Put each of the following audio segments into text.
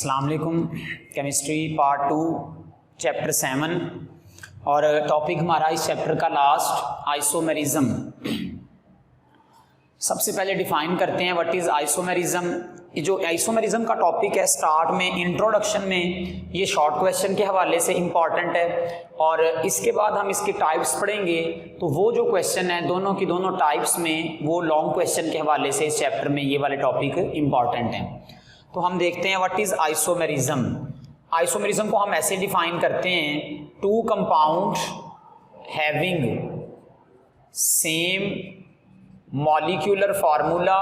अस्सलाम वालेकुम। Chemistry part 2 chapter 7 और टॉपिक हमारा इस चैप्टर का लास्ट आइसोमेरिज्म। सबसे पहले डिफाइन करते हैं व्हाट इज़ आइसोमेरिज्म। ये जो आइसोमेरिज्म का टॉपिक है स्टार्ट में इंट्रोडक्शन में ये शॉर्ट क्वेश्चन के हवाले से इम्पॉर्टेंट है और इसके बाद हम इसके टाइप्स पढ़ेंगे। तो वो जो क्वेश्चन है दोनों की दोनों टाइप्स में वो लॉन्ग क्वेश्चन के हवाले से इस चैप्टर में ये वाले टॉपिक इम्पॉर्टेंट हैं। तो हम देखते हैं व्हाट इज़ आइसोमेरिज्म। आइसोमेरिज्म को हम ऐसे डिफाइन करते हैं, two compound having same molecular formula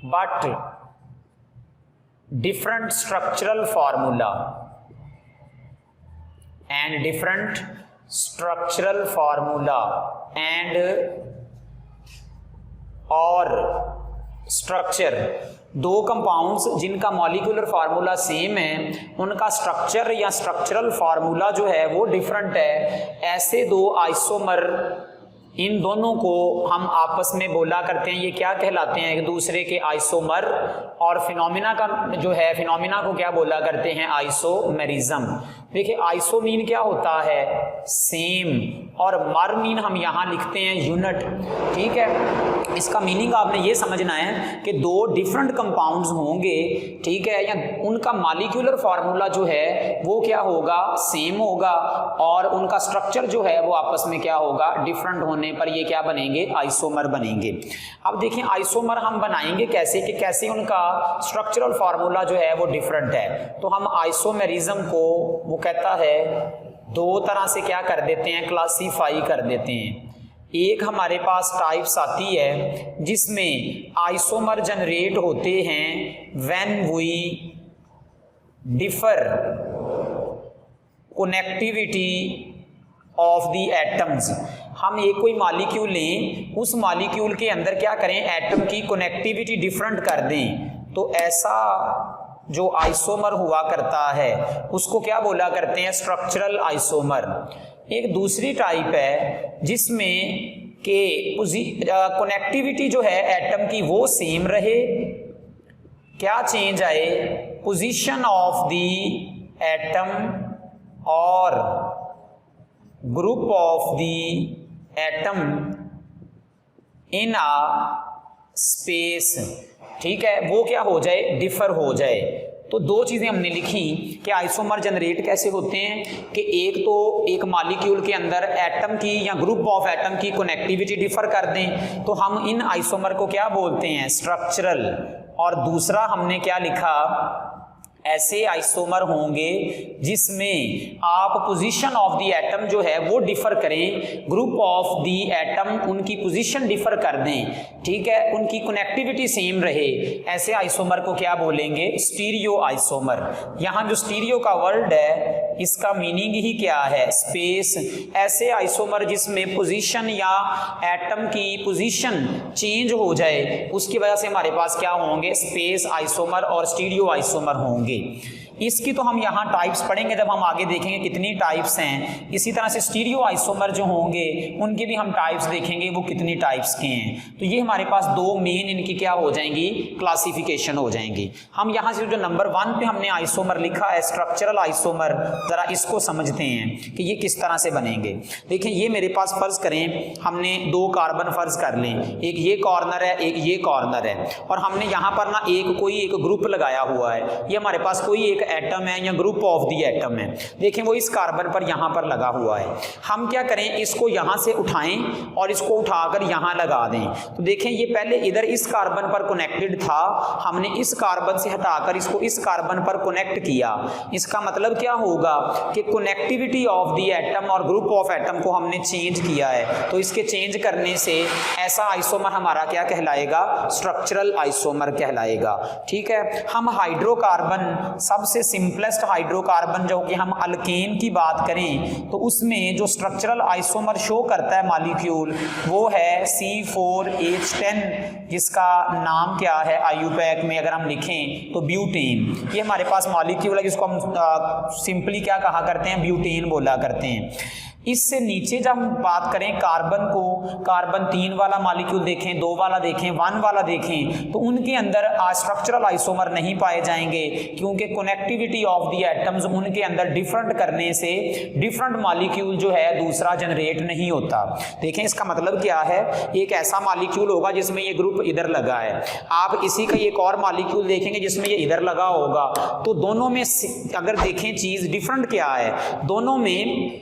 but different structural formula and different structural formula and और स्ट्रक्चर। दो कंपाउंड्स जिनका मॉलिक्यूलर फार्मूला सेम है उनका स्ट्रक्चर या स्ट्रक्चरल फार्मूला जो है वो डिफरेंट है, ऐसे दो आइसोमर, इन दोनों को हम आपस में बोला करते हैं, ये क्या कहलाते हैं, एक दूसरे के आइसोमर। और फिनोमिना का जो है, फिनोमिना को क्या बोला करते हैं, आइसोमेरिज्म। देखिए आइसो मीन क्या होता है, सेम, और मर मीन हम यहाँ लिखते हैं यूनिट। ठीक है, इसका मीनिंग आपने ये समझना है कि दो डिफरेंट कंपाउंड्स होंगे, ठीक है, या उनका मॉलिक्यूलर फार्मूला जो है वो क्या होगा, सेम होगा, और उनका स्ट्रक्चर जो है वो आपस में क्या होगा, डिफरेंट होने पर ये क्या बनेंगे, आइसोमर बनेंगे। अब देखिए आइसोमर हम बनाएंगे कैसे कि कैसे उनका स्ट्रक्चरल फार्मूला जो है वो डिफरेंट है। तो हम आइसोमेरिज्म को वो कहता है दो तरह से क्या कर देते हैं, क्लासीफाई कर देते हैं। एक हमारे पास टाइप्स आती है जिसमें आइसोमर जनरेट होते हैं when we differ connectivity of the atoms. हम एक कोई मॉलिक्यूल लें, उस मॉलिक्यूल के अंदर क्या करें, एटम की कनेक्टिविटी डिफरेंट कर दें, तो ऐसा जो आइसोमर हुआ करता है उसको क्या बोला करते हैं, स्ट्रक्चरल आइसोमर। एक दूसरी टाइप है जिसमें के कनेक्टिविटी जो है एटम की वो सेम रहे, क्या चेंज आए, पोजीशन ऑफ द एटम और group of the atom in a space. ठीक है, वो क्या हो जाए, डिफर हो जाए। तो दो चीजें हमने लिखी कि आइसोमर जनरेट कैसे होते हैं, कि एक तो एक मॉलिक्यूल के अंदर एटम की या ग्रुप ऑफ एटम की कनेक्टिविटी डिफर कर दें तो हम इन आइसोमर को क्या बोलते हैं, स्ट्रक्चरल। और दूसरा हमने क्या लिखा, ऐसे आइसोमर होंगे जिसमें आप पोजीशन ऑफ द एटम जो है वो डिफर करें, ग्रुप ऑफ द एटम उनकी पोजीशन डिफर कर दें, ठीक है, उनकी कनेक्टिविटी सेम रहे, ऐसे आइसोमर को क्या बोलेंगे, स्टीरियो आइसोमर। यहाँ जो स्टीरियो का वर्ड है इसका मीनिंग ही क्या है, स्पेस। ऐसे आइसोमर जिसमें पोजीशन या एटम की पोजीशन चेंज हो जाए उसकी वजह से हमारे पास क्या होंगे, स्पेस आइसोमर और स्टीरियो आइसोमर होंगे। इसकी तो हम यहाँ टाइप्स पढ़ेंगे जब हम आगे देखेंगे कितनी टाइप्स हैं। इसी तरह से स्टीरियो आइसोमर जो होंगे उनके भी हम टाइप्स देखेंगे वो कितनी टाइप्स के हैं। तो ये हमारे पास दो मेन इनकी क्या हो जाएंगी, क्लासिफिकेशन हो जाएंगी। हम यहाँ से जो नंबर 1 पे हमने आइसोमर लिखा है, स्ट्रक्चरल आइसोमर, जरा इसको समझते हैं कि ये किस तरह से बनेंगे। देखिए ये मेरे पास फर्ज करें हमने दो कार्बन फर्ज कर लें, एक ये कॉर्नर है एक ये कॉर्नर है, और हमने यहाँ पर ना कोई एक ग्रुप लगाया हुआ है, ये हमारे पास कोई एक एटम है या ग्रुप ऑफ दी एटम है। देखें वो इस कार्बन पर यहां पर लगा हुआ है, हम क्या करें, इसको यहां से उठाएं और इसको उठाकर यहां लगा दें। तो देखें ये पहले इधर इस कार्बन पर कनेक्टेड था, हमने इस कार्बन से हटाकर इसको इस कार्बन पर कनेक्ट किया। इसका मतलब क्या होगा कि कनेक्टिविटी ऑफ दी एटम और ग्रुप ऑफ एटम को हमने चेंज किया है। तो इसके चेंज करने से ऐसा आइसोमर हमारा क्या कहलाएगा, स्ट्रक्चरल आइसोमर कहलाएगा। ठीक है, हम हाइड्रोकार्बन सबसे सिंपलेस्ट हाइड्रोकार्बन जो कि हम अल्केन की बात करें तो उसमें जो स्ट्रक्चरल आइसोमर शो करता है मॉलिक्यूल वो है C4H10, जिसका नाम क्या है IUPAC में अगर हम लिखें तो ब्यूटेन। ये हमारे पास मॉलिक्यूल है जिसको हम सिंपली क्या कहा करते हैं, ब्यूटेन बोला करते हैं। इससे नीचे जब हम बात करें कार्बन को, कार्बन 3 वाला मॉलिक्यूल देखें, 2 वाला देखें, 1 वाला देखें, तो उनके अंदर स्ट्रक्चरल आइसोमर नहीं पाए जाएंगे, क्योंकि कनेक्टिविटी ऑफ द एटम्स उनके अंदर डिफरेंट करने से डिफरेंट मॉलिक्यूल जो है दूसरा जनरेट नहीं होता। देखें इसका मतलब क्या है, एक ऐसा मॉलिक्यूल होगा जिसमें ये ग्रुप इधर लगा है, आप इसी का एक और मॉलिक्यूल देखेंगे जिसमें ये इधर लगा होगा, तो दोनों में अगर देखें चीज डिफरेंट क्या है, दोनों में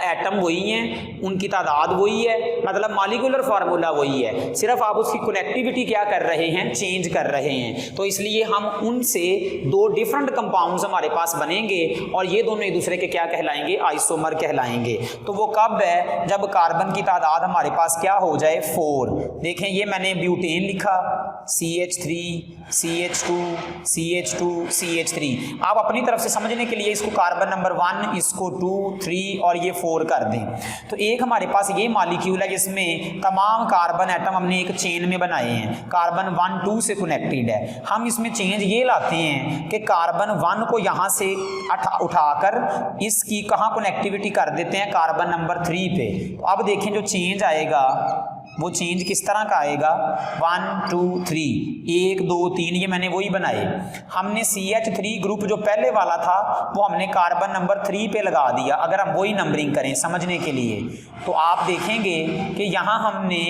एटम वही हैं, उनकी तादाद वही है, मतलब मॉलिक्यूलर फार्मूला वही है, सिर्फ आप उसकी कनेक्टिविटी क्या कर रहे हैं, चेंज कर रहे हैं। तो इसलिए हम उनसे दो डिफरेंट कंपाउंड्स हमारे पास बनेंगे और ये दोनों एक दूसरे के क्या कहलाएंगे, आइसोमर कहलाएंगे। तो वो कब है, जब कार्बन की तादाद हमारे पास क्या हो जाए, 4। देखें ये मैंने ब्यूटेन लिखा, CH3 CH2 CH2 CH3। आप अपनी तरफ से समझने के लिए इसको कार्बन नंबर 1, इसको 2 3 और ये 4 कर दें। तो एक हमारे पास ये मॉलिक्यूल है जिसमें तमाम कार्बन एटम हमने एक चेन में बनाए हैं, कार्बन 1 2 से कनेक्टेड है। हम इसमें चेंज ये लाते हैं कि कार्बन 1 को यहाँ से उठाकर इसकी कहाँ कनेक्टिविटी कर देते हैं, कार्बन नंबर 3 पे। तो अब देखें जो चेंज आएगा वो चेंज किस तरह का आएगा, 1 2 3, 1 2 3, ये मैंने वही बनाए। हमने CH3 ग्रुप जो पहले वाला था वो हमने कार्बन नंबर 3 पे लगा दिया। अगर हम वही नंबरिंग करें समझने के लिए, तो आप देखेंगे कि यहाँ हमने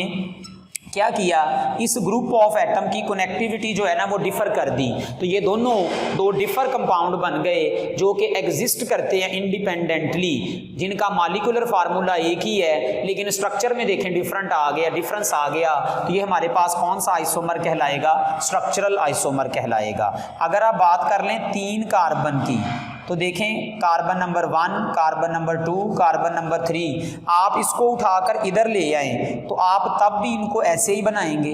क्या किया, इस ग्रुप ऑफ एटम की कनेक्टिविटी जो है ना वो डिफर कर दी। तो ये दोनों दो डिफर कंपाउंड बन गए जो कि एग्जिस्ट करते हैं इंडिपेंडेंटली, जिनका मॉलिक्यूलर फार्मूला एक ही है लेकिन स्ट्रक्चर में देखें डिफरेंट आ गया, डिफरेंस आ गया। तो ये हमारे पास कौन सा आइसोमर कहलाएगा, स्ट्रक्चरल आइसोमर कहलाएगा। अगर आप बात कर लें 3 कार्बन की, तो देखें carbon number 1, carbon number 2, carbon number 3, आप इसको उठाकर इधर ले आए तो आप तब भी इनको ऐसे ही बनाएंगे।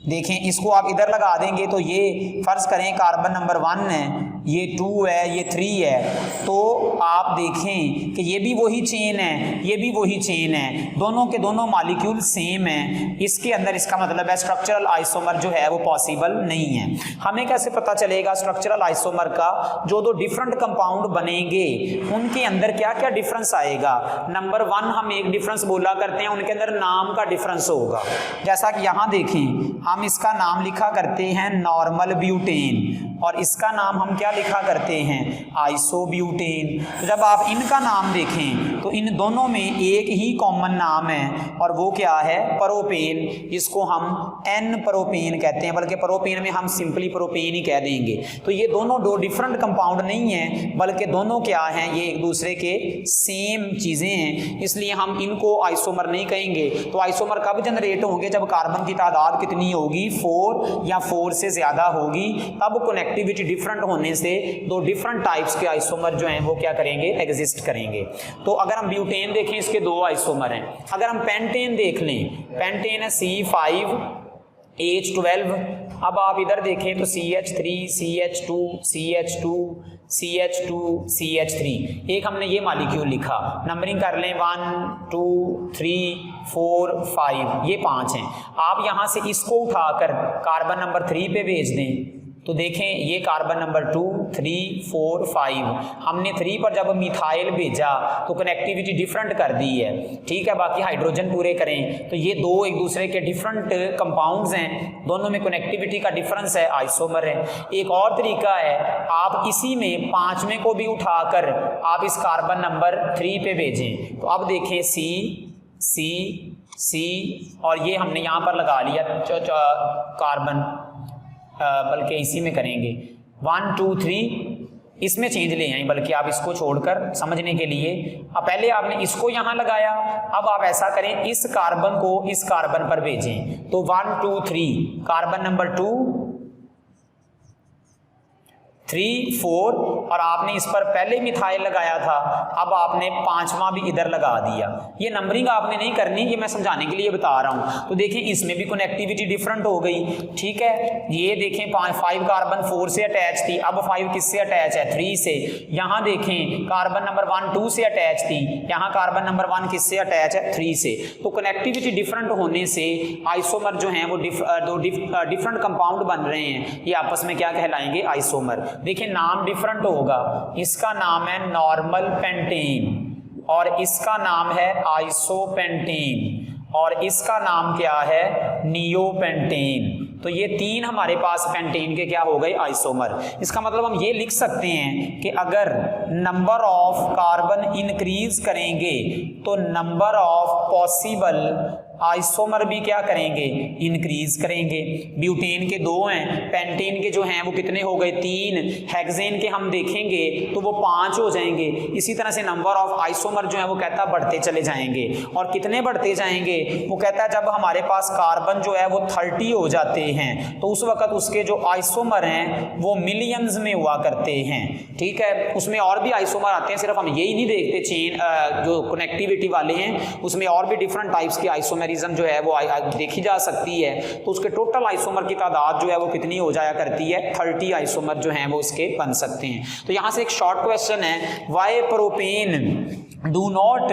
देखें इसको आप इधर लगा देंगे तो ये फर्ज करें कार्बन नंबर 1 है, ये 2 है, ये 3 है, तो आप देखें कि ये भी वही चेन है, ये भी वही चेन है, दोनों के दोनों मॉलिक्यूल सेम है। इसके अंदर इसका मतलब है स्ट्रक्चरल आइसोमर जो है वो पॉसिबल नहीं है। हमें कैसे पता चलेगा स्ट्रक्चरल आइसोमर का, जो दो डिफरेंट कंपाउंड बनेंगे उनके अंदर क्या क्या डिफरेंस आएगा। नंबर 1 हम एक डिफरेंस बोला करते हैं, उनके अंदर नाम का डिफरेंस होगा। जैसा कि यहाँ देखें हम इसका नाम लिखा करते हैं नॉर्मल ब्यूटेन और इसका नाम हम क्या लिखा करते हैं, आइसोब्यूटेन। तो जब आप इनका नाम देखें तो इन दोनों में एक ही कॉमन नाम है और वो क्या है, प्रोपेन, जिसको हम एन प्रोपेन कहते हैं, बल्कि प्रोपेन में हम सिंपली प्रोपेन ही कह देंगे। तो ये दोनों दो डिफरेंट कंपाउंड नहीं हैं, बल्कि दोनों क्या हैं, ये एक दूसरे के सेम चीज़ें हैं, इसलिए हम इनको आइसोमर नहीं कहेंगे। तो आइसोमर कब जनरेट होंगे, जब कार्बन की तादाद कितनी होगी, 4 या 4 से ज़्यादा होगी, तब कनेक्टिविटी डिफरेंट होने से दो डिफरेंट टाइप्स के आइसोमर जो हैं वो क्या करेंगे, एग्जिस्ट करेंगे। तो अगर हम ब्यूटेन देखें इसके 2 आइसोमर हैं। अगर हम पेंटेन देख लें, पेंटेन है C5H12। अब आप इधर देखें तो CH3 CH2 CH2 CH2 CH3, एक हमने ये मॉलिक्यूल लिखा, नंबरिंग कर लें 1 2 3 4 5, ये 5 हैं। आप यहाँ से इसको उठाकर कार्बन नंबर 3 पे भेज दें तो देखें ये कार्बन नंबर 2 3 4 5, हमने 3 पर जब मिथाइल भेजा तो कनेक्टिविटी डिफरेंट कर दी है, ठीक है। बाकी हाइड्रोजन पूरे करें तो ये दो एक दूसरे के डिफरेंट कंपाउंड्स हैं, दोनों में कनेक्टिविटी का डिफरेंस है, आइसोमर है। एक और तरीका है, आप इसी में 5वें को भी उठाकर आप इस कार्बन नंबर 3 पे भेजें तो अब देखें C और ये हमने यहाँ पर लगा लिया कार्बन, बल्कि इसी में करेंगे 1 2 3, इसमें चेंज ले आए, बल्कि आप इसको छोड़कर समझने के लिए अब पहले आपने इसको यहाँ लगाया, अब आप ऐसा करें इस कार्बन को इस कार्बन पर भेजें तो 1 2 3, कार्बन नंबर 2 3 4 और आपने इस पर पहले मिथाइल लगाया था, अब आपने 5वां भी इधर लगा दिया। ये नंबरिंग आपने नहीं करनी, ये मैं समझाने के लिए बता रहा हूँ। तो देखें इसमें भी कनेक्टिविटी डिफरेंट हो गई, ठीक है। ये देखें 5 कार्बन 4 से अटैच थी, अब 5 किससे अटैच है, 3 से। यहाँ देखें कार्बन नंबर 1 2 से अटैच थी, यहाँ कार्बन नंबर 1 किससे अटैच है, 3 से। तो कनेक्टिविटी डिफरेंट होने से आइसोमर जो हैं वो दो डिफरेंट कंपाउंड बन रहे हैं, ये आपस में क्या कहलाएंगे, आइसोमर। देखिए नाम डिफरेंट होगा, इसका नाम है नॉर्मल पेंटेन और इसका नाम है आइसोपेंटेन और इसका नाम क्या है, नियोपेंटेन। तो ये तीन हमारे पास पेंटेन के क्या हो गए, आइसोमर। इसका मतलब हम ये लिख सकते हैं कि अगर नंबर ऑफ कार्बन इंक्रीज करेंगे तो नंबर ऑफ पॉसिबल आइसोमर भी क्या करेंगे, इंक्रीज करेंगे। ब्यूटेन के 2 हैं, पेंटेन के जो हैं वो कितने हो गए, 3, हेक्सेन के हम देखेंगे तो वो 5 हो जाएंगे। इसी तरह से नंबर ऑफ आइसोमर जो है वो कहता है बढ़ते चले जाएंगे। और कितने बढ़ते जाएंगे, वो कहता है जब हमारे पास कार्बन जो है वो 30 हो जाते हैं तो उस वक्त उसके जो आइसोमर हैं वो मिलियंस में हुआ करते हैं। ठीक है, उसमें और भी आइसोमर आते हैं, सिर्फ हम यही नहीं देखते चेन जो कनेक्टिविटी वाले हैं उसमें और भी डिफरेंट टाइप्स के आइसोमर जो है वो देखी जा सकती है। तो उसके टोटल आइसोमर की तादाद जो है वो कितनी हो जाया करती है, 30 आइसोमर जो हैं वो इसके बन सकते हैं। तो यहां से एक शॉर्ट क्वेश्चन है, why propane do not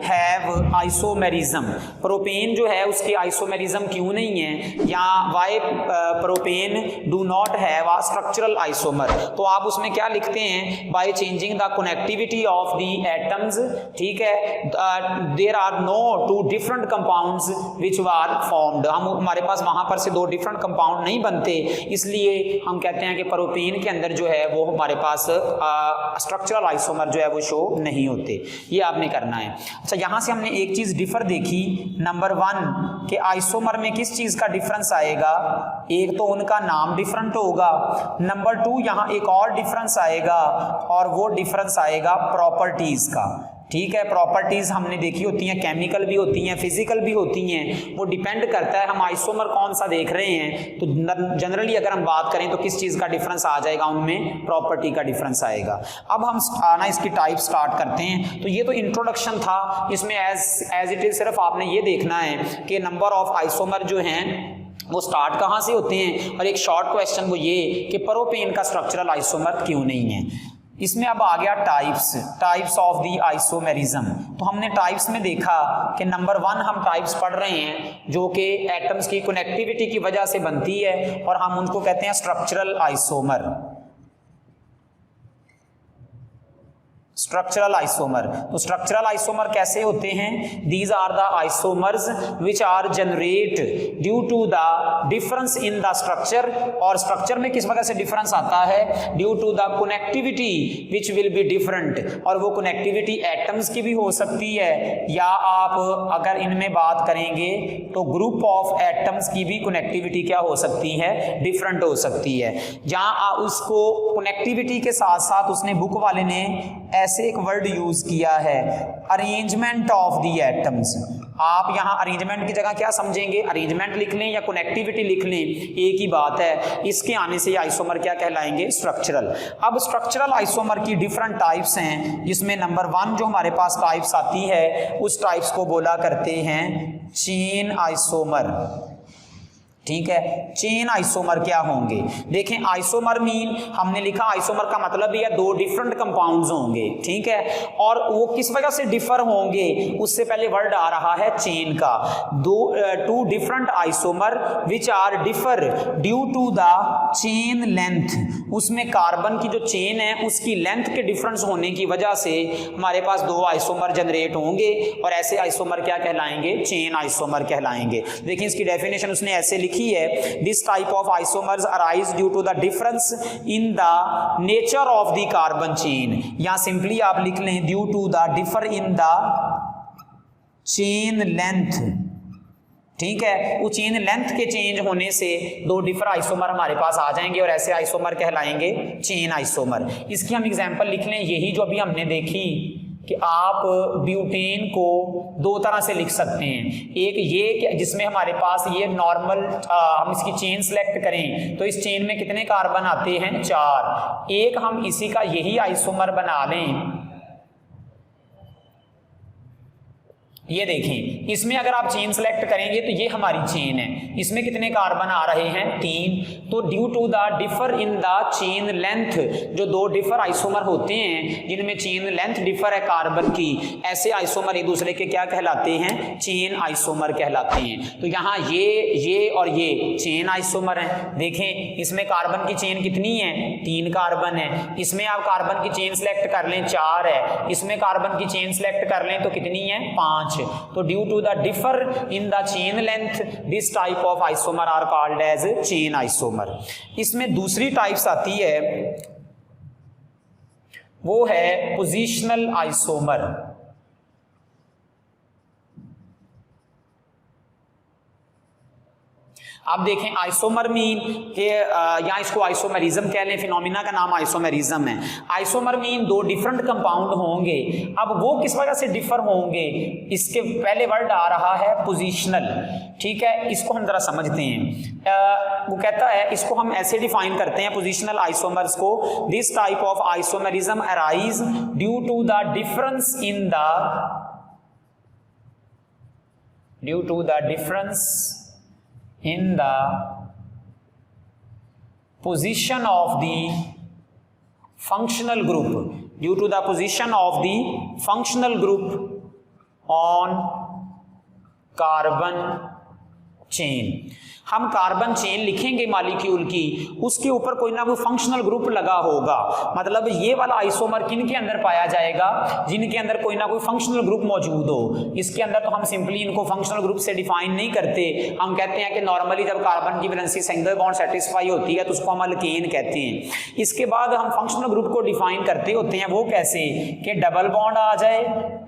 have isomerism. Propane जो है उसके आइसोमेरिज्म क्यों नहीं है, या why propane do not have a structural isomer. तो आप उसमें क्या लिखते हैं, by changing the connectivity of the atoms. ठीक है, there are no 2 different compounds which were formed. हमारे पास वहां पर से 2 डिफरेंट कंपाउंड नहीं बनते, इसलिए हम कहते हैं कि प्रोपेन के अंदर जो है वो हमारे पास स्ट्रक्चरल आइसोमर जो है वो शो नहीं होते। ये आपने करना है। अच्छा, यहां से हमने एक चीज डिफर देखी, नंबर 1 के आइसोमर में किस चीज का डिफरेंस आएगा, एक तो उनका नाम डिफरेंट होगा, नंबर 2 यहां एक और डिफरेंस आएगा और वो डिफरेंस आएगा प्रॉपर्टीज का। ठीक है, प्रॉपर्टीज हमने देखी होती हैं, केमिकल भी होती हैं, फिजिकल भी होती हैं, वो डिपेंड करता है हम आइसोमर कौन सा देख रहे हैं। तो जनरली अगर हम बात करें तो किस चीज का डिफरेंस आ जाएगा, उनमें प्रॉपर्टी का डिफरेंस आएगा। अब हम आना इसकी टाइप स्टार्ट करते हैं। तो ये तो इंट्रोडक्शन था, इसमें एज इट इज सिर्फ आपने ये देखना है कि नंबर ऑफ आइसोमर जो हैं वो स्टार्ट कहाँ से होते हैं, और एक शॉर्ट क्वेश्चन वो ये कि प्रोपेन का स्ट्रक्चरल आइसोमर क्यों नहीं है। इसमें अब आ गया टाइप्स ऑफ द आइसोमेरिज्म। तो हमने टाइप्स में देखा कि नंबर 1 हम टाइप्स पढ़ रहे हैं जो कि एटम्स की कनेक्टिविटी की वजह से बनती है और हम उनको कहते हैं स्ट्रक्चरल आइसोमर। स्ट्रक्चरल आइसोमर, तो स्ट्रक्चरल आइसोमर कैसे होते हैं, these are the isomers which are generate due to the difference in the structure. और स्ट्रक्चर में किस वजह से डिफरेंस आता है, due to the connectivity which will be different. और वो कनेक्टिविटी एटम्स की भी हो सकती है, या आप अगर इनमें बात करेंगे तो ग्रुप ऑफ एटम्स की भी कनेक्टिविटी क्या हो सकती है, डिफरेंट हो सकती है। जहां उसको कनेक्टिविटी के साथ साथ उसने बुक वाले ने ऐसे एक वर्ड यूज किया है, अरेंजमेंट ऑफ द एटम्स। आप यहां अरेंजमेंट की जगह क्या समझेंगे, अरेंजमेंट लिख लें या कनेक्टिविटी लिख लें, एक ही बात है। इसके आने से आइसोमर क्या कहलाएंगे, स्ट्रक्चरल। अब स्ट्रक्चरल आइसोमर की डिफरेंट टाइप्स हैं, जिसमें नंबर 1 जो हमारे पास टाइप्स आती है उस टाइप्स को बोला करते हैं चेन आइसोमर। ठीक है, चेन आइसोमर क्या होंगे, देखें आइसोमर मीन हमने लिखा, आइसोमर का मतलब ये 2 डिफरेंट कंपाउंड्स होंगे। ठीक है, और वो किस वजह से डिफर होंगे, उससे पहले वर्ड आ रहा है चेन का। 2 different isomer which are differ due to the chain length. उसमें कार्बन की जो चेन है उसकी लेंथ के डिफरेंस होने की वजह से हमारे पास 2 आइसोमर जनरेट होंगे, और ऐसे आइसोमर क्या कहलाएंगे, चेन आइसोमर कहलाएंगे। देखिए इसकी डेफिनेशन उसने ऐसे लिखी है, this type of isomers arise due to the difference in the nature of the carbon chain, या सिंपली आप लिख लें due to the differ in the chain length. ठीक है, वो चेन लेंथ के चेंज होने से 2 डिफर आइसोमर हमारे पास आ जाएंगे, और ऐसे आइसोमर कहलाएंगे चेन आइसोमर। इसकी हम एग्जांपल लिख लें, यही जो अभी हमने देखी कि आप ब्यूटेन को 2 तरह से लिख सकते हैं। एक ये जिसमें हमारे पास ये नॉर्मल हम इसकी चेन सेलेक्ट करें तो इस चेन में कितने कार्बन आते हैं, 4। एक हम इसी का यही आइसोमर बना लें, ये देखें, इसमें अगर आप चेन सेलेक्ट करेंगे तो ये हमारी चेन है, इसमें कितने कार्बन आ रहे हैं 3। तो due to the differ in the chain length, जो दो डिफर आइसोमर होते हैं जिनमें चेन लेंथ डिफर है कार्बन की, ऐसे आइसोमर एक दूसरे के क्या कहलाते हैं, चेन आइसोमर कहलाते हैं। तो यहाँ ये और ये चेन आइसोमर है। देखें इसमें कार्बन की चेन कितनी है, 3 कार्बन है। इसमें आप कार्बन की चेन सेलेक्ट कर लें 4 है, इसमें कार्बन की चेन सेलेक्ट कर लें तो कितनी है 5। तो due to the differ in the chain length this type of isomer are called as chain isomer. इसमें दूसरी टाइप्स आती है, वो है पोजिशनल आइसोमर। आप देखें आइसोमर मीन के यहाँ इसको आइसोमेरिज्म कह लें, फिनोमिना का नाम आइसोमेरिज्म है। आइसोमर मीन दो डिफरेंट कंपाउंड होंगे। अब वो किस वजह से डिफर होंगे, इसके पहले वर्ड आ रहा है पोजिशनल, ठीक है, इसको हम जरा समझते हैं। वो कहता है, इसको हम ऐसे डिफाइन करते हैं पोजिशनल आइसोमर्स को, this type of isomerism arise due to the difference in the position of the functional group, due to the position of the functional group on carbon chain। हम कार्बन चेन लिखेंगे molecule की, उसके ऊपर कोई ना कोई functional group लगा होगा। मतलब ये वाला आइसोमर किन के अंदर पाया जाएगा, जिनके अंदर कोई ना कोई फंक्शनल ग्रुप मौजूद हो। इसके अंदर तो हम सिंपली इनको फंक्शनल ग्रुप से डिफाइन नहीं करते, हम कहते हैं कि नॉर्मली जब कार्बन की वैलेंसी सिंगल बॉन्ड सेटिस्फाई होती है तो उसको हम अल्केन कहते हैं। इसके बाद हम फंक्शनल ग्रुप को डिफाइन करते होते हैं, वो कैसे कि डबल बॉन्ड आ जाए,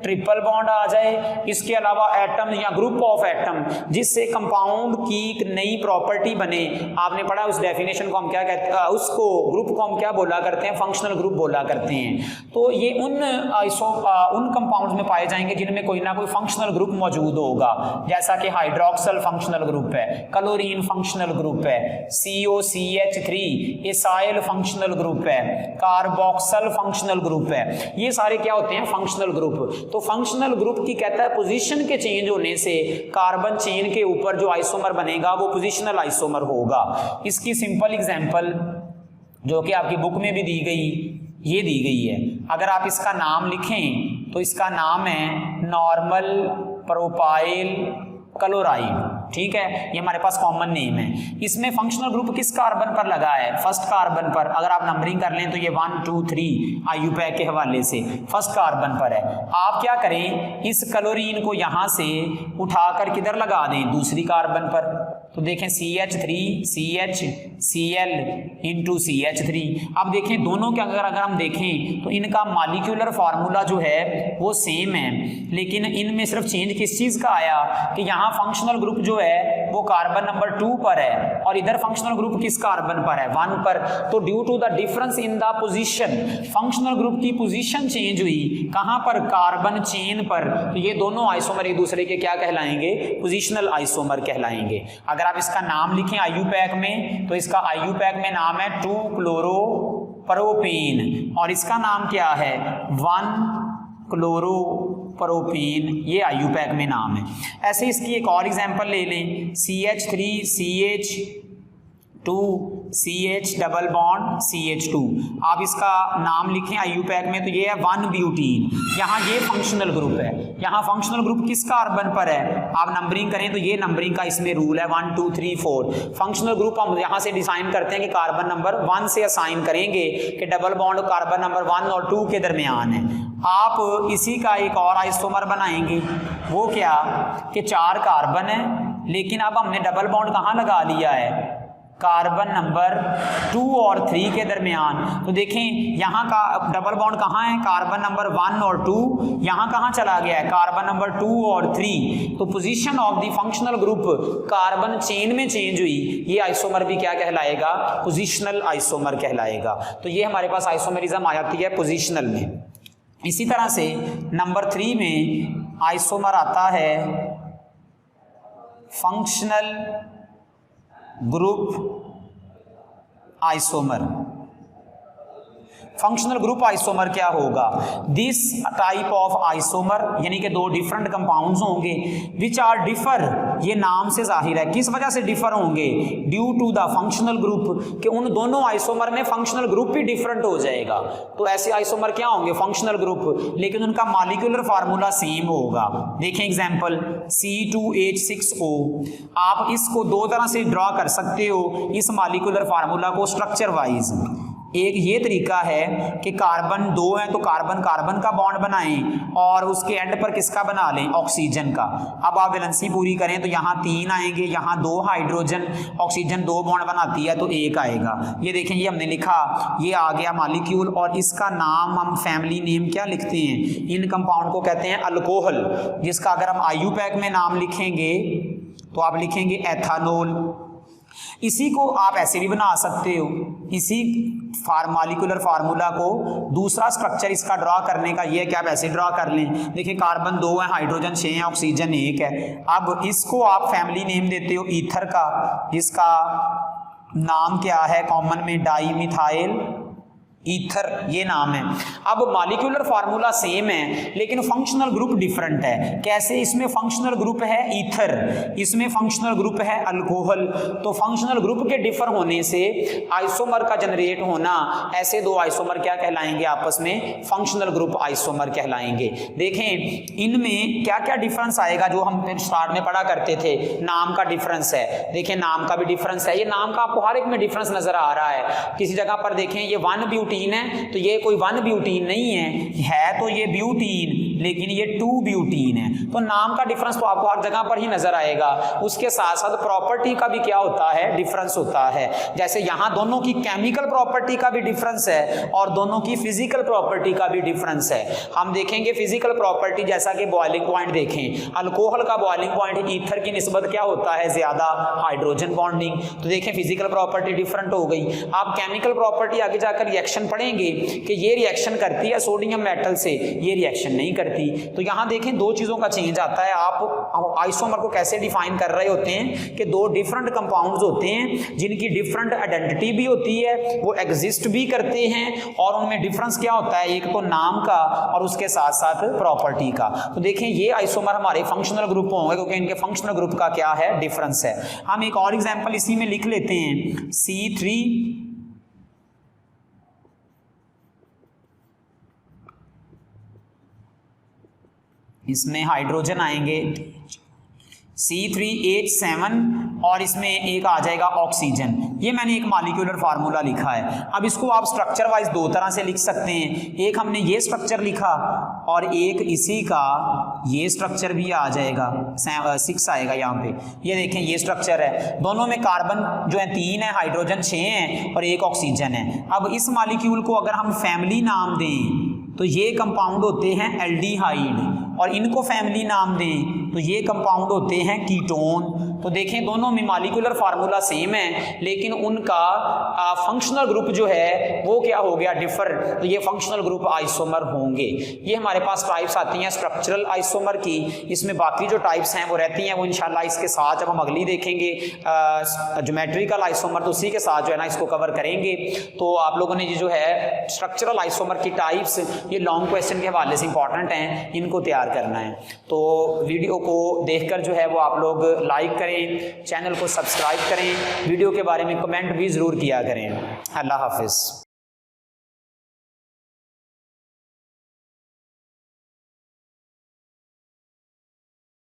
ट्रिपल बॉन्ड आ जाए, इसके अलावा एटम या ग्रुप ऑफ एटम जिससे कंपाउंड की नई प्रॉपर्टी बने। आपने पढ़ा उस डेफिनेशन को हम क्या कहते हैं, उसको ग्रुप को हम क्या बोला करते हैं, फंक्शनल ग्रुप बोला करते हैं। तो ये उन कंपाउंड्स में पाए जाएंगे जिनमें कोई ना कोई फंक्शनल ग्रुप मौजूद होगा, जैसा कि हाइड्रोक्सल फंक्शनल ग्रुप है, क्लोरीन फंक्शनल ग्रुप है, COCH3 एसाइल फंक्शनल ग्रुप है, कार्बोक्सल फंक्शनल ग्रुप है। ये सारे क्या होते हैं, फंक्शनल ग्रुप। तो फंक्शनल ग्रुप की कहता है पोजीशन के चेंज होने से कार्बन चेन के ऊपर जो आइसोमर बनेगा वो पोजिशनल आइसोमर होगा। इसकी सिंपल एग्जांपल जो कि आपकी बुक में भी दी गई, ये दी गई है। अगर आप इसका नाम लिखें तो इसका नाम है नॉर्मल प्रोपाइल क्लोराइड, ठीक है, ये हमारे पास कॉमन नेम है। इसमें फंक्शनल ग्रुप किस कार्बन पर लगा है, फर्स्ट कार्बन पर। अगर आप नंबरिंग कर लें तो ये 1 2 3 आईयूपैक के हवाले से फर्स्ट कार्बन पर है। आप क्या करें, इस क्लोरीन को यहां से उठाकर किधर लगा दें, दूसरी कार्बन पर। तो देखें CH3 CH Cl into CH3। अब देखें दोनों के अगर हम देखें तो इनका मॉलिक्यूलर फार्मूला जो है वो सेम है, लेकिन इनमें सिर्फ चेंज किस चीज का आया कि यहाँ फंक्शनल ग्रुप जो है वो कार्बन नंबर 2 पर है और इधर फंक्शनल ग्रुप किस कार्बन पर है, 1 पर। तो due to the difference in the position, functional group की पोजीशन चेंज हुई कहां पर, कार्बन चेन पर। तो ये दोनों आइसोमर एक दूसरे के क्या कहलाएंगे, पोजीशनल आइसोमर कहलाएंगे। अगर आप इसका नाम लिखें आईयूपैक में तो इसका आईयूपैक में नाम है 2 क्लोरोप्रोपेन और इसका नाम क्या है 1 क्लोरोप्रोपेन, ये आईयूपैक में नाम है। ऐसे इसकी एक और एग्जांपल ले लें, CH3 CH2 CH double bond CH2। आप इसका नाम लिखें आईयूपैक में तो ये है 1 ब्यूटीन। यहाँ ये फंक्शनल ग्रुप है, यहाँ फंक्शनल ग्रुप किस कार्बन पर है, आप नंबरिंग करें तो ये नंबरिंग का इसमें रूल है 1 2 3 4। फंक्शनल ग्रुप हम यहाँ से डिजाइन करते हैं कि कार्बन नंबर 1 से असाइन करेंगे कि डबल बॉन्ड कार्बन नंबर 1 और 2 के दरमियान है। आप इसी का एक और आइसोमर बनाएंगे, वो क्या कि 4 कार्बन है, लेकिन अब हमने डबल बॉन्ड कहाँ लगा लिया है, कार्बन नंबर 2 और 3 के दरमियान। तो देखें यहाँ का डबल बॉन्ड कहाँ है, कार्बन नंबर 1 और 2, यहाँ कहाँ चला गया है, कार्बन नंबर 2 और 3। तो position of the functional group carbon chain में चेंज हुई, ये आइसोमर भी क्या कहलाएगा, पोजीशनल आइसोमर कहलाएगा। तो ये हमारे पास आइसोमेरिज्म आ जाती है पोजीशनल में। इसी तरह से नंबर 3 में आइसोमर आता है functional group isomer. Functional group isomer क्या होगा? दिस टाइप ऑफ आइसोमर यानी कि दो डिफरेंट कंपाउंड्स होंगे विच आर डिफर, ये नाम से जाहिर है किस वजह से डिफर होंगे, due to the functional group, कि उन दोनों आइसोमर में फंक्शनल ग्रुप भी डिफरेंट हो जाएगा। तो ऐसे आइसोमर क्या होंगे? फंक्शनल ग्रुप, लेकिन उनका मॉलिक्यूलर फार्मूला सेम होगा। देखें एग्जांपल C2H6O, आप इसको दो तरह से ड्रॉ कर सकते हो इस मॉलिक्यूलर फार्मूला को स्ट्रक्चर वाइज। एक ये तरीका है कि कार्बन दो है तो कार्बन कार्बन का बॉन्ड बनाएं और उसके एंड पर किसका बना लें? ऑक्सीजन का। अब आप वैलेंसी पूरी करें तो यहाँ 3 आएंगे, यहाँ 2 हाइड्रोजन, ऑक्सीजन 2 बॉन्ड बनाती है तो 1 आएगा। ये देखें ये हमने लिखा, ये आ गया मॉलिक्यूल और इसका नाम हम फैमिली नेम क्या लिखते हैं? इन कंपाउंड को कहते हैं अल्कोहल, जिसका अगर हम IUPAC में नाम लिखेंगे तो आप लिखेंगे एथानोल। इसी को आप ऐसे भी बना सकते हो, इसी मॉलिक्यूलर फार्मूला को दूसरा स्ट्रक्चर इसका ड्रॉ करने का ये कि आप ऐसे ड्रॉ कर लें। देखिए कार्बन 2 है, हाइड्रोजन 6 है, ऑक्सीजन 1 है। अब इसको आप फैमिली नेम देते हो ईथर का, जिसका नाम क्या है कॉमन में? डाई मिथाइल ईथर, ये नाम है। अब मॉलिक्यूलर फार्मूला सेम है लेकिन फंक्शनल ग्रुप डिफरेंट है। कैसे? इसमें फंक्शनल ग्रुप है ईथर, इसमें फंक्शनल ग्रुप है अल्कोहल। तो फंक्शनल ग्रुप के डिफर होने से आइसोमर का जनरेट होना, ऐसे दो आइसोमर क्या कहलाएंगे आपस में? फंक्शनल ग्रुप आइसोमर कहलाएंगे। देखें इनमें क्या क्या डिफरेंस आएगा जो हम स्टार्ट में पढ़ा करते थे। नाम का डिफरेंस है, देखें नाम का भी डिफरेंस है, ये नाम का आपको हर एक में डिफरेंस नजर आ रहा है। किसी जगह पर देखें ये 1 ब्यूटीन है तो ये कोई 1 ब्यूटीन नहीं है तो ये ब्यूटीन, लेकिन ये 2 ब्यूटीन है। तो नाम का डिफरेंस तो आपको हर जगह पर ही नजर आएगा। उसके साथ साथ प्रॉपर्टी का भी क्या होता है? डिफरेंस होता है। जैसे यहां दोनों की केमिकल प्रॉपर्टी का भी डिफरेंस है और दोनों की फिजिकल प्रॉपर्टी का भी डिफरेंस है। हम देखेंगे फिजिकल प्रॉपर्टी, जैसा कि बॉइलिंग पॉइंट देखें, अल्कोहल का बॉइलिंग पॉइंट ईथर की निस्बत क्या होता है? ज्यादा हाइड्रोजन बॉन्डिंग। तो देखें फिजिकल प्रॉपर्टी डिफरेंट हो गई। आप केमिकल प्रॉपर्टी आगे जाकर रिएक्शन पढ़ेंगे कि ये रिएक्शन करती है सोडियम मेटल से, ये रिएक्शन नहीं करती। तो यहां देखें दो चीजों का चेंज आता है। आप आइसोमर को कैसे डिफाइन कर रहे होते हैं कि दो डिफरेंट कंपाउंड्स होते हैं जिनकी डिफरेंट आइडेंटिटी भी होती है, वो एग्जिस्ट भी करते हैं और उनमें डिफरेंस क्या होता है? एक तो नाम का और उसके साथ साथ प्रॉपर्टी का। तो देखें ये आइसोमर हमारे फंक्शनल ग्रुप होंगे क्योंकि इनके फंक्शनल ग्रुप का क्या है? डिफरेंस है। हम एक और एग्जांपल इसी में लिख लेते हैं C3 इसमें हाइड्रोजन आएंगे C3H7 और इसमें एक आ जाएगा ऑक्सीजन। ये मैंने एक मॉलिक्यूलर फार्मूला लिखा है। अब इसको आप स्ट्रक्चर वाइज दो तरह से लिख सकते हैं। एक हमने ये स्ट्रक्चर लिखा और एक इसी का ये स्ट्रक्चर भी आ जाएगा, 6 आएगा यहाँ पे। ये देखें ये स्ट्रक्चर है, दोनों में कार्बन जो है 3 है, हाइड्रोजन 6 है और एक ऑक्सीजन है। अब इस मॉलिक्यूल को अगर हम फैमिली नाम दें तो ये कंपाउंड होते हैं एल्डिहाइड, और इनको फैमिली नाम दें तो ये कंपाउंड होते हैं कीटोन। तो देखें दोनों में मॉलिक्यूलर फार्मूला सेम है लेकिन उनका फंक्शनल ग्रुप जो है वो क्या हो गया? डिफर। तो ये फंक्शनल ग्रुप आइसोमर होंगे। ये हमारे पास टाइप्स आती हैं स्ट्रक्चरल आइसोमर की। इसमें बाकी जो टाइप्स हैं वो रहती हैं, वो इंशाल्लाह इसके साथ जब हम अगली देखेंगे ज्योमेट्रिकल आइसोमर तो उसी के साथ जो है ना इसको कवर करेंगे। तो आप लोगों ने ये जो है स्ट्रक्चरल आइसोमर की टाइप्स, ये लॉन्ग क्वेश्चन के हवाले से इंपॉर्टेंट हैं, इनको तैयार करना है। तो वीडियो को देखकर जो है वो आप लोग लाइक करें, चैनल को सब्सक्राइब करें, वीडियो के बारे में कमेंट भी ज़रूर किया करें। अल्लाह हाफिज़।